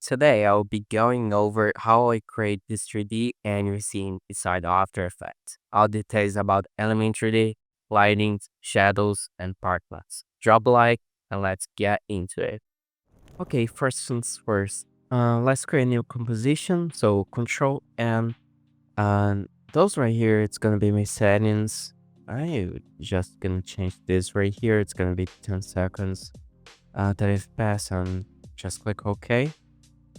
Today I'll be going over how I create this 3D anime scene inside After Effects. All details about element 3D, lighting, shadows, and partlets. Drop a like and let's get into it. Okay, first things first. Let's create a new composition. So Control N, and those right here, it's gonna be my settings. I just gonna change this right here. It's gonna be 10 seconds. 30 FPS and just click OK.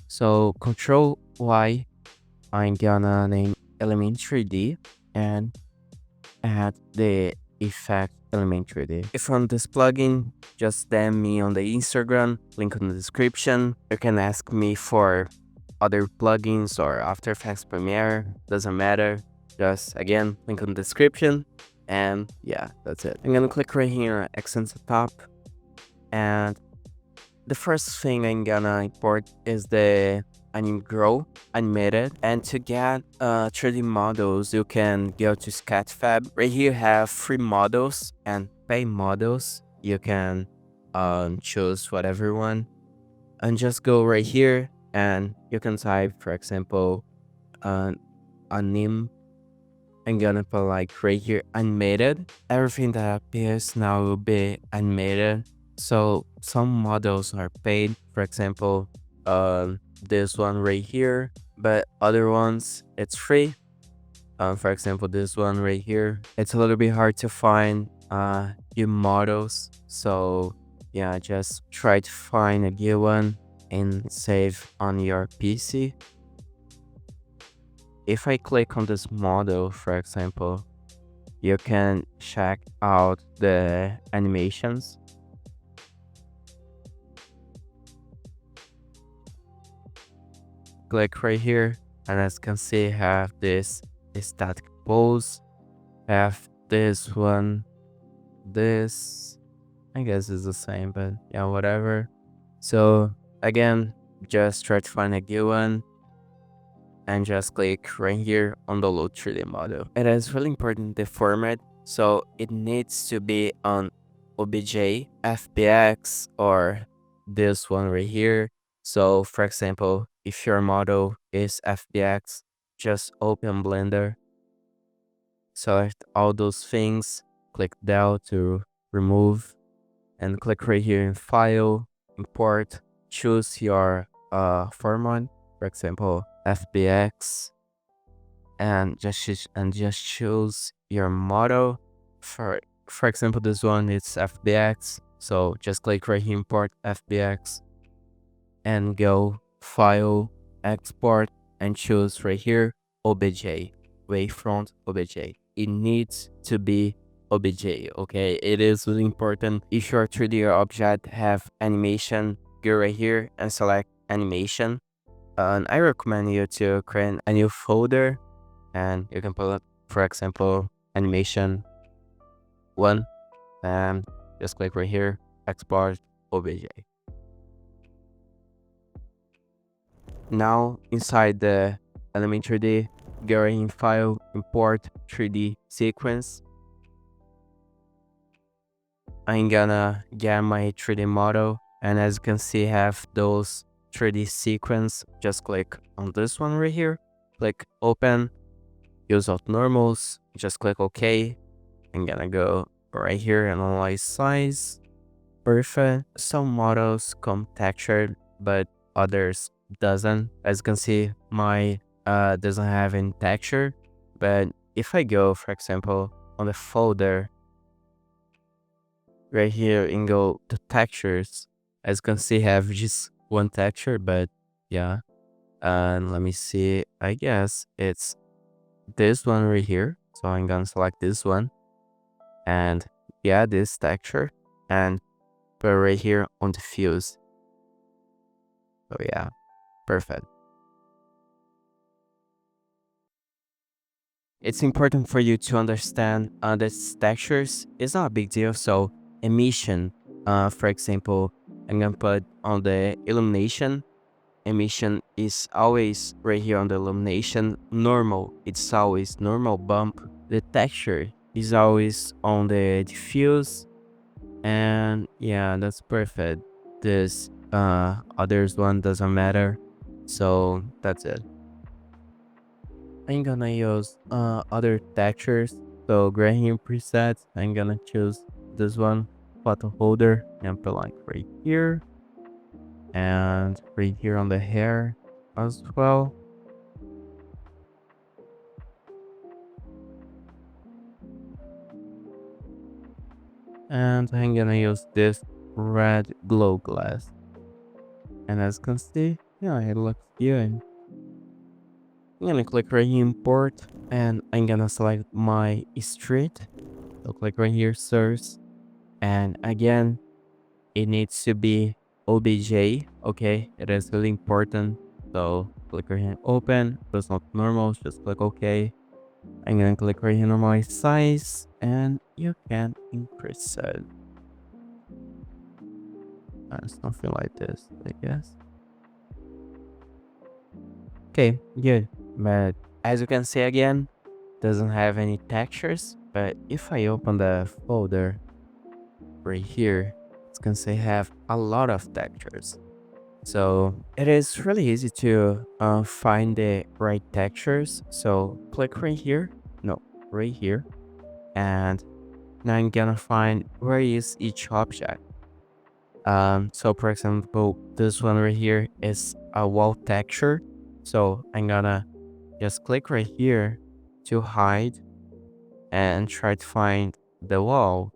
So Control Y, I'm gonna name element 3D and add the effect element 3D. If you want this plugin, just DM me on the Instagram, link in the description. You can ask me for other plugins or After Effects Premiere, doesn't matter. Just again, link in the description. And yeah, that's it. I'm gonna click right here, accent setup, and the first thing I'm gonna import is the Grow animated, and to get 3D models you can go to Sketchfab. Right here you have free models and pay models. You can choose whatever one and just go right here and you can type, for example, anim. I'm gonna put like right here animated. Everything that appears now will be animated. So some models are paid, for example, this one right here, but other ones it's free. For example, this one right here, it's a little bit hard to find new models. So yeah, just try to find a good one and save on your PC. If I click on this model, for example, you can check out the animations. Click right here, and as you can see, have this static pose, have this one, this, I guess is the same, but yeah, whatever. So again, just try to find a good one and just click right here on the load 3D model. It is really important the format, so it needs to be on OBJ, FBX, or this one right here. So for example, if your model is FBX, just open Blender, select all those things, click Del to remove, and click right here in File, Import, choose your format, for example, FBX, and just choose your model. For example, this one is FBX, so just click right here, import FBX, and go File, Export, and choose right here OBJ, Wavefront OBJ. It needs to be OBJ, okay? It is really important. If your 3D object have animation, go right here and select animation. And I recommend you to create a new folder, and you can put, for example, animation 1, and just click right here, export OBJ. Now inside the element 3D, go in File, Import 3D Sequence. I'm gonna get my 3D model, and as you can see, have those 3D sequence. Just click on this one right here, click Open, use of normals, just click OK. I'm gonna go right here and analyze size. Perfect. Some models come textured, but others doesn't. As you can see, my doesn't have any texture. But if I go, for example, on the folder right here and go to textures, as you can see, have just one texture. But yeah, and let me see, I guess it's this one right here. So I'm gonna select this one and yeah, this texture, and put right here on diffuse. So yeah, perfect. It's important for you to understand the textures. It's not a big deal. So emission, for example, I'm gonna put on the illumination. Emission is always right here on the illumination. Normal, it's always normal bump. The texture is always on the diffuse, and yeah, that's perfect. This others one doesn't matter. So that's it. I'm gonna use other textures. So gradient presets, I'm gonna choose this one, photo holder, and put like right here and right here on the hair as well. And I'm gonna use this red glow glass. And as you can see, yeah, it looks good. I'm gonna click right here import and I'm gonna select my street. So click right here source, and again it needs to be obj. Okay, it is really important. So click right here open, but it's not normal, just click OK. I'm gonna click right here normalize size and you can increase it. Something like this, I guess. Okay, good. But as you can see again, doesn't have any textures. But if I open the folder right here, it's gonna say have a lot of textures. So it is really easy to find the right textures. So click right here, no, right here, and now I'm gonna find where is each object. So for example, this one right here is a wall texture. So I'm gonna just click right here to hide and try to find the wall.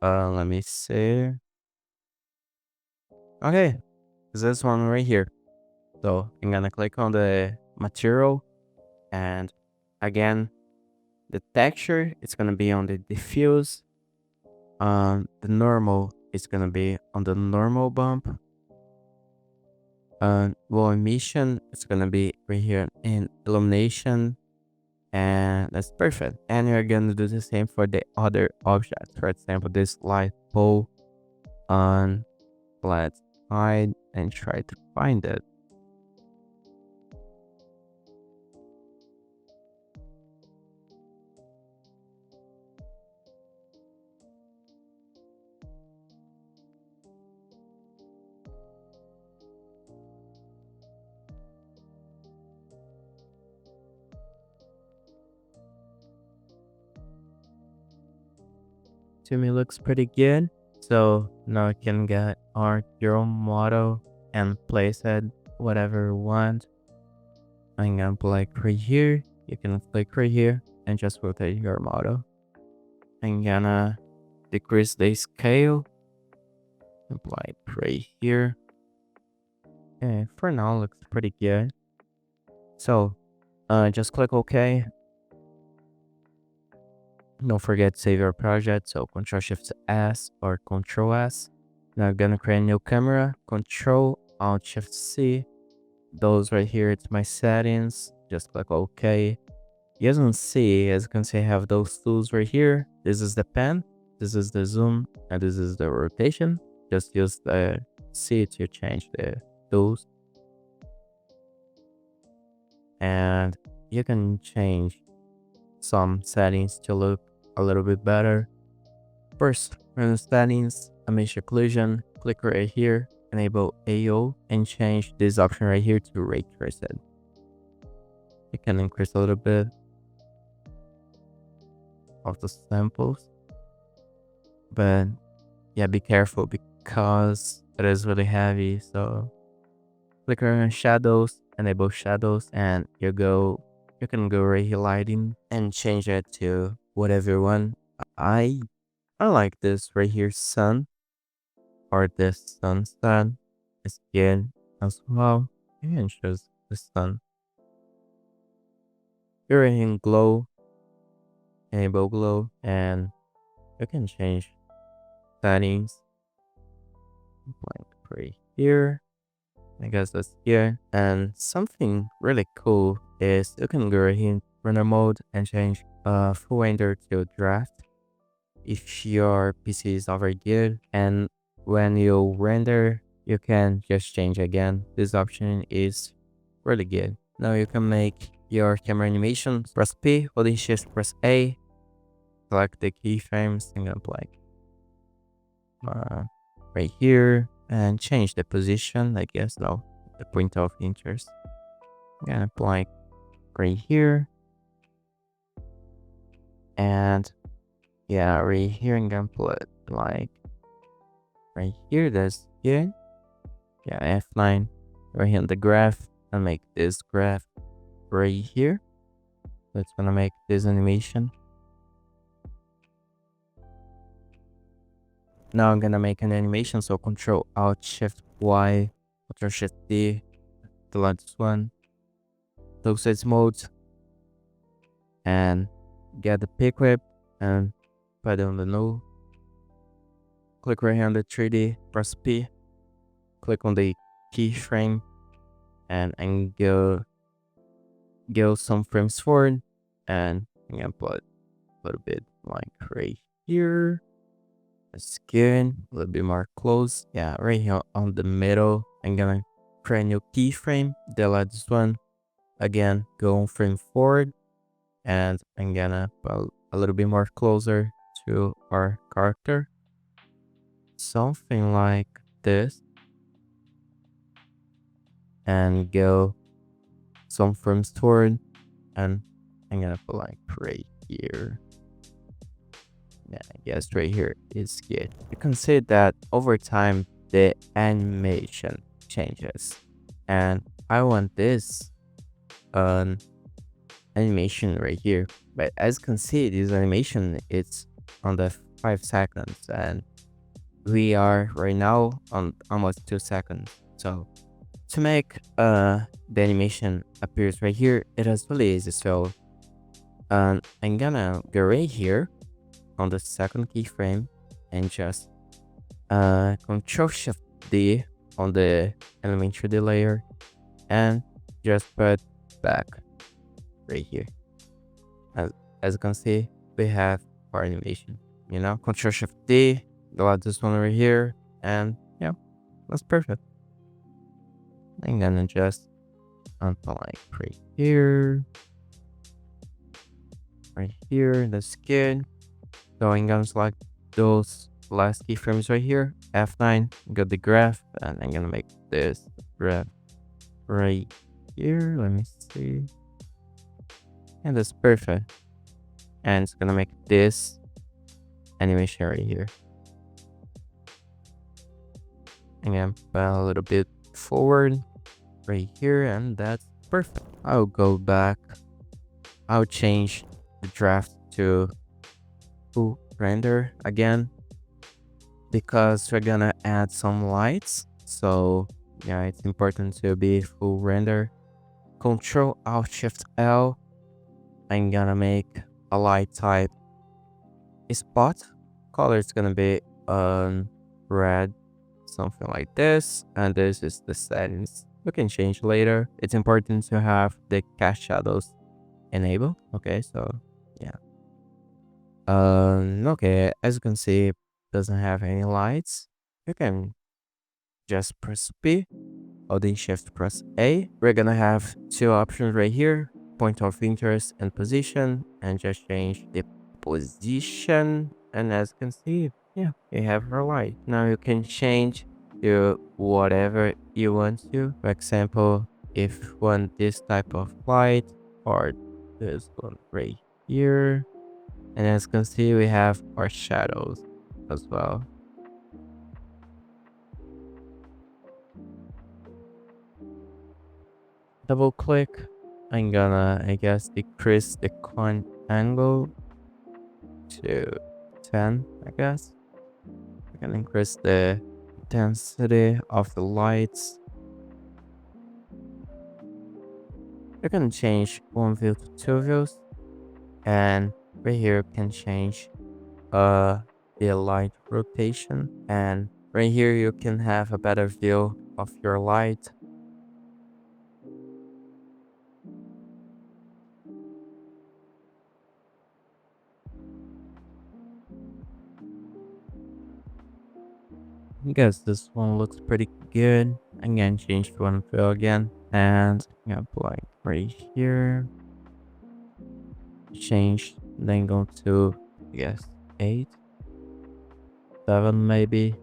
Let me see. Okay, this one right here. So I'm gonna click on the material, and again, the texture is gonna be on the diffuse. The normal is gonna be on the normal bump. Well, emission is gonna be right here in illumination, and that's perfect. And you're gonna do the same for the other objects. For example, this light pole on. Let's hide and try to find it. To me, looks pretty good. So now I can get our your model and place it whatever you want. I'm gonna click right here. You can click right here and just rotate your model. I'm gonna decrease the scale. Apply right here. Okay, for now looks pretty good. So just click OK. Don't forget to save your project. So Ctrl Shift S or Ctrl S. Now I'm gonna create a new camera. Ctrl Alt Shift C. Those right here, it's my settings. Just click OK. You can see, as you can see, I have those tools right here. This is the pen, this is the zoom, and this is the rotation. Just use the C to change the tools. And you can change some settings to look a little bit better. First, in the settings, emission occlusion, click right here, enable AO, and change this option right here to ray traced. You can increase a little bit of the samples, but yeah, be careful because it is really heavy. So click on shadows, enable shadows, and you can go right here lighting and change it to whatever you want. I like this right here, sun, or this sunset. It's good as well. You can choose the sun. You're in glow, enable glow, and you can change settings. Like right here. I guess that's here. And something really cool is you can go right here in render mode and change full render to draft if your PC is already good. And when you render, you can just change again. This option is really good. Now you can make your camera animation. Press P, holding shift, press A. Select the keyframes and go like right here and change the position. I guess no, the point of interest. I'm gonna put like right here. And yeah, right here I'm gonna put like right here. That's good. Yeah, F9 right here on the graph. And make this graph right here. That's gonna make this animation. Now I'm gonna make an animation, so Control Alt Shift Y, Control Shift D, delete this one, close its mode, and get the pick whip and put it on the null. Click right here on the 3D, press P, click on the keyframe, and go some frames forward, and I'm gonna put a little bit like right here. That's good. A little bit more close. Yeah, right here on the middle. I'm gonna create a new keyframe. Delete this one. Again, go on frame forward. And I'm gonna put a little bit more closer to our character. Something like this. And go some frames forward. And I'm gonna put like right here. Yeah, I guess right here is good. You can see that over time the animation changes, and I want this animation right here. But as you can see, this animation it's on the 5 seconds, and we are right now on almost 2 seconds. So to make the animation appears right here, it is really easy. So I'm gonna go right here on the second keyframe and just Control Shift D on the element 3D layer and just put back right here. As you can see, we have our animation. Control Shift D, delete this one right here, and yeah, that's perfect. I'm gonna just put like right here, that's good. So I'm gonna select those last keyframes right here, F9, got the graph, and I'm gonna make this graph right here. Let me see. And that's perfect. And it's gonna make this animation right here. And then put a little bit forward right here, and that's perfect. I'll go back. I'll change the draft to full render again because we're gonna add some lights. So yeah, it's important to be full render. Control Alt Shift L. I'm gonna make a light type spot. Color is gonna be red, something like this, and this is the settings. We can change later. It's important to have the cast shadows enabled. Okay, so yeah. Okay, as you can see, it doesn't have any lights. You can just press P, holding Shift press A. We're gonna have 2 options right here, point of interest and position, and just change the position. And as you can see, yeah, you have our light. Now you can change to whatever you want to. For example, if you want this type of light or this one right here. And as you can see, we have our shadows as well. Double click. I'm gonna, I guess, decrease the coin angle to 10, I guess. I can increase the intensity of the lights. You can change one view to 2 views. And right here you can change the light rotation, and right here you can have a better view of your light. I guess this one looks pretty good. I'm gonna change to one view again, and I'm gonna apply right here. Change, then go to, I guess, 8, 7 maybe.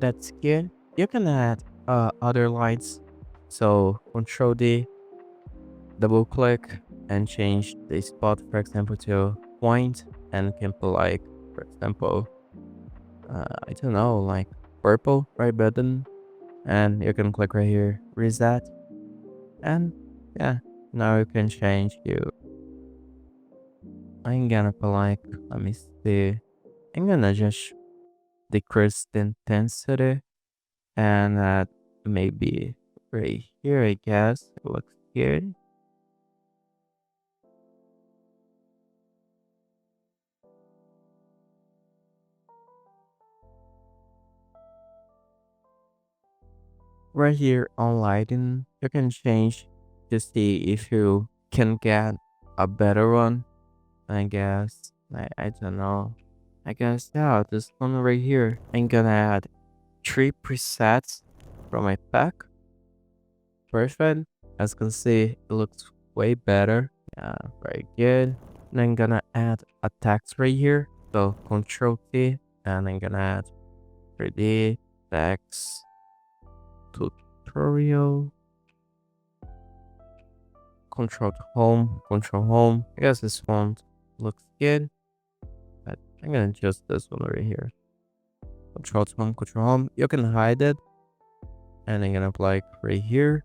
that's good. You can add other lights. So Control D, double click and change the spot, for example, to point, and can put like, for example, I don't know, like purple right button, and you can click right here, reset, and yeah, now you can change you. I'm gonna put like, let me see, I'm gonna just decrease the intensity and maybe right here, I guess it looks good. Right here on lighting, you can change to see if you can get a better one. I guess I don't know. I guess yeah, this one right here. I'm gonna add 3 presets from my pack. Perfect. As you can see, it looks way better. Yeah, very good. And I'm gonna add a text right here. So Control T, and I'm gonna add 3D text tutorial. Control home. I guess this one looks good, but I'm gonna adjust this one right here. Control home. You can hide it, and I'm gonna apply right here.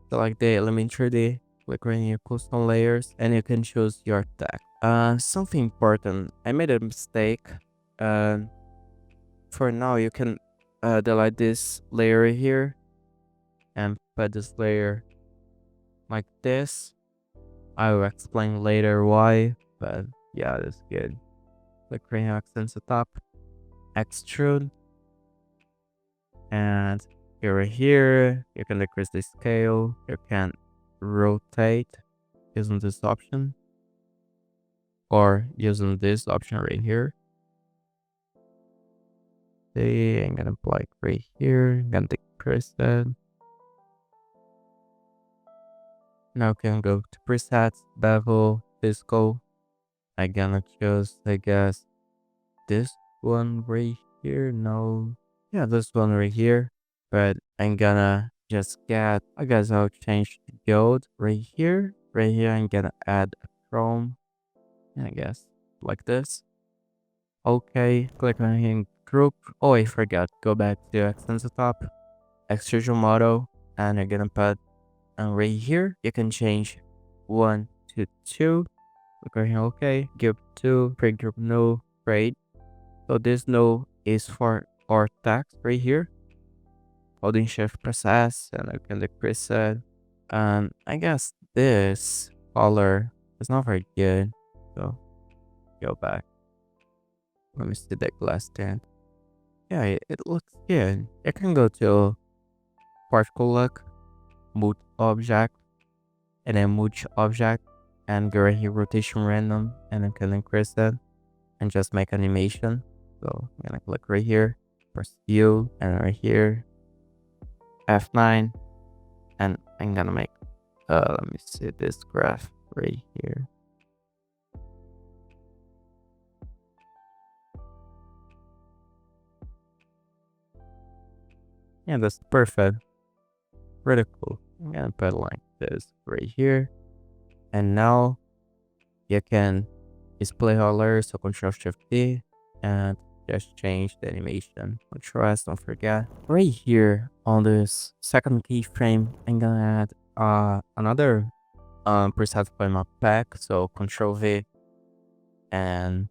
Select the element 3D, click right here, custom layers, and you can choose your tag. Something important. I made a mistake. Uh, for now, you can delete this layer right here and put this layer like this. I will explain later why, but yeah, that's good. Click right here, accents the top, extrude, and here you can decrease the scale. You can rotate using this option, or using this option right here. See, I'm gonna apply right here. I'm gonna decrease that. Now can go to presets, bevel, disco. I'm gonna choose, I guess, this one right here. No, yeah, this one right here. But I'm gonna just get, I guess I'll change the gold right here. Right here, I'm gonna add a chrome. I guess like this. Okay, click on here in group. Oh, I forgot. Go back to accents the top, extrusion model, and you're gonna put, and right here you can change 1 to 2. Click on here, okay. Give 2, pre group no, right. So this no is for our text right here. Holding shift press S, and I can decrease it. And I guess this color is not very good. So go back. Let me see the glass stand. Yeah, it looks good. You can go to particle look, mood object, and then mood object, and go right here, rotation random, and I can increase that and just make animation. So I'm gonna click right here, press U, and right here, F9, and I'm gonna make, let me see this graph right here. Yeah, that's perfect. Pretty cool. I'm gonna put like this right here. And now you can display all layers, so Control Shift D, and just change the animation. Control S, don't forget. Right here on this second keyframe, I'm gonna add another preset for my pack. So Control V, and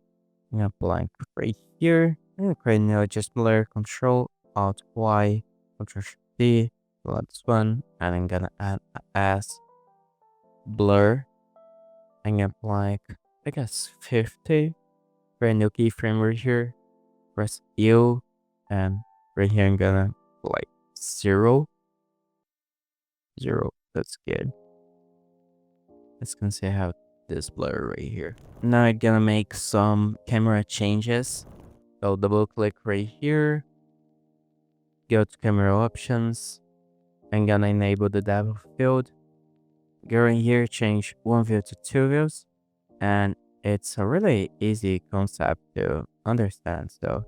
I'm gonna blank right here. I'm gonna create a new adjustment layer. Control Alt Y, Control Shift D, select this one, and I'm gonna add a S blur. I'm gonna blank, I guess 50. Create a new keyframe right here. Press U, and right here I'm gonna like 0, 0. That's good. Let's can see how this blur right here. Now I'm gonna make some camera changes. So double click right here, go to camera options. I'm gonna enable the depth of field. Go in here, change one view to 2 views, and it's a really easy concept to understand. So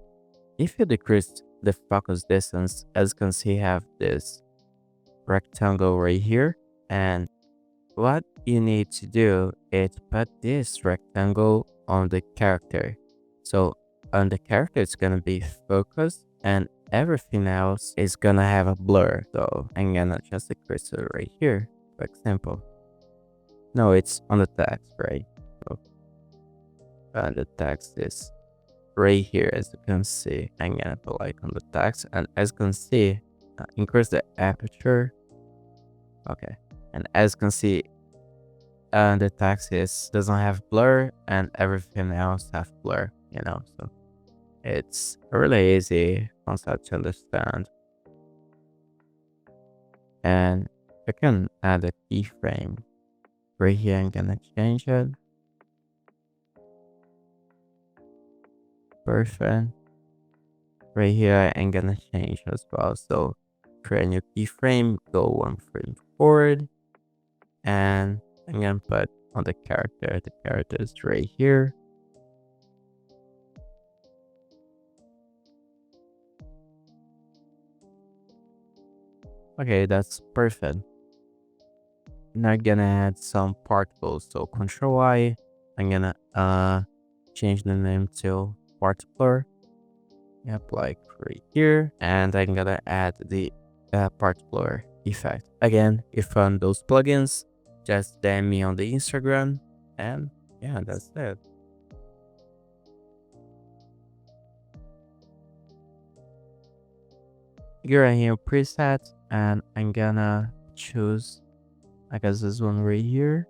If you decrease the focus distance, as you can see, have this rectangle right here. And what you need to do is put this rectangle on the character. So on the character, it's gonna be focused and everything else is gonna have a blur. So I'm gonna just decrease it right here, for example. No, it's on the text, right? So the text is right here, as you can see. I'm gonna put like on the text, and as you can see, increase the aperture. Okay, and as you can see, the text doesn't have blur, and everything else have blur. So it's a really easy concept to understand. And I can add a keyframe right here. I'm gonna change it. Perfect. Right here, I'm gonna change as well. So create a new keyframe, go one frame forward, and I'm gonna put on the character. The character is right here. Okay, that's perfect. Now I'm gonna add some particles. So Control I, I'm gonna change the name to particular. Yep, like right here. And I'm gonna add the particular effect. Again, if you found those plugins, just DM me on the Instagram. And yeah, that's it. Here I have preset, and I'm gonna choose, I guess, this one right here.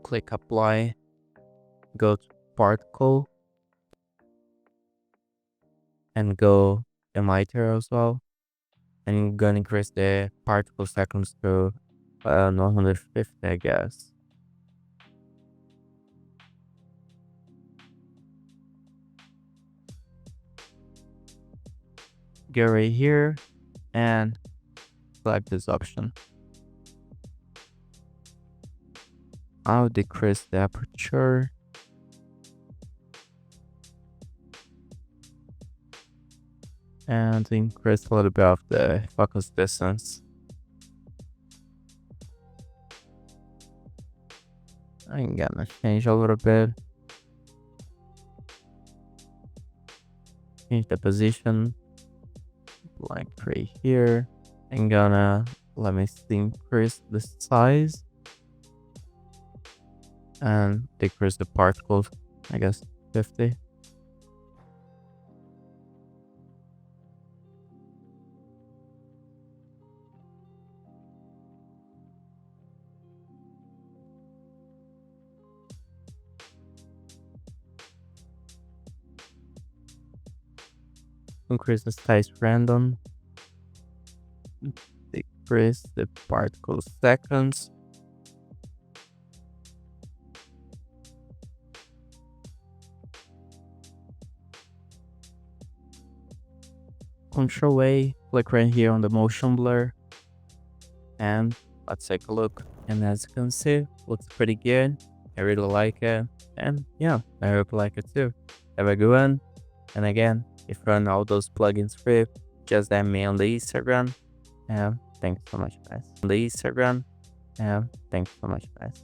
Click apply, go to particle, and go emitter as well. And I'm gonna increase the particle seconds to 150, I guess. Go right here and select this option. I'll decrease the aperture. And increase a little bit of the focus distance. I'm gonna change a little bit. Change the position, like right here. I'm gonna, let me see, increase the size and decrease the particles, I guess 50. Increase the size random. Decrease the particle seconds. Control A, click right here on the motion blur, and let's take a look. And as you can see, looks pretty good. I really like it, and yeah, I hope you like it too. Have a good one. And again, if you run all those plugins free, just DM me on the Instagram. And thanks so much, guys. On the Instagram. And thanks so much, guys.